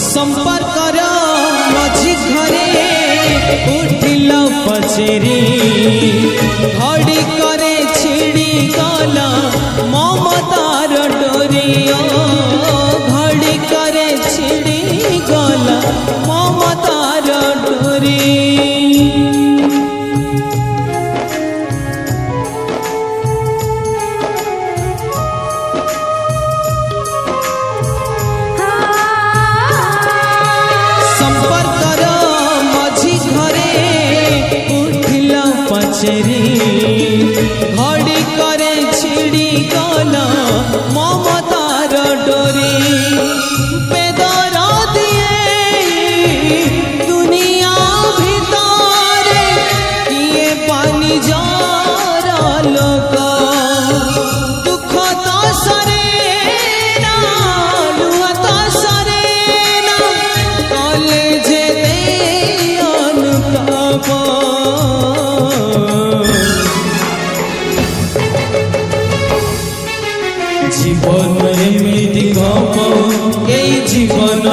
संपर्क मझी घरे उठिल पचेरी घड़ी करे छिड़ी गला ममतार डोरी घड़ी करे छिड़ी गला ममतार डोरी घड़ी करे छिड़ी गला ममतार डोरी बेदर दिए दुनिया भीतर किए पानी जार लोक दुख तो सरे ना लुआ तो सरे ना कॉलेज दे अनुताप जीवन एमिति गप ए जीवन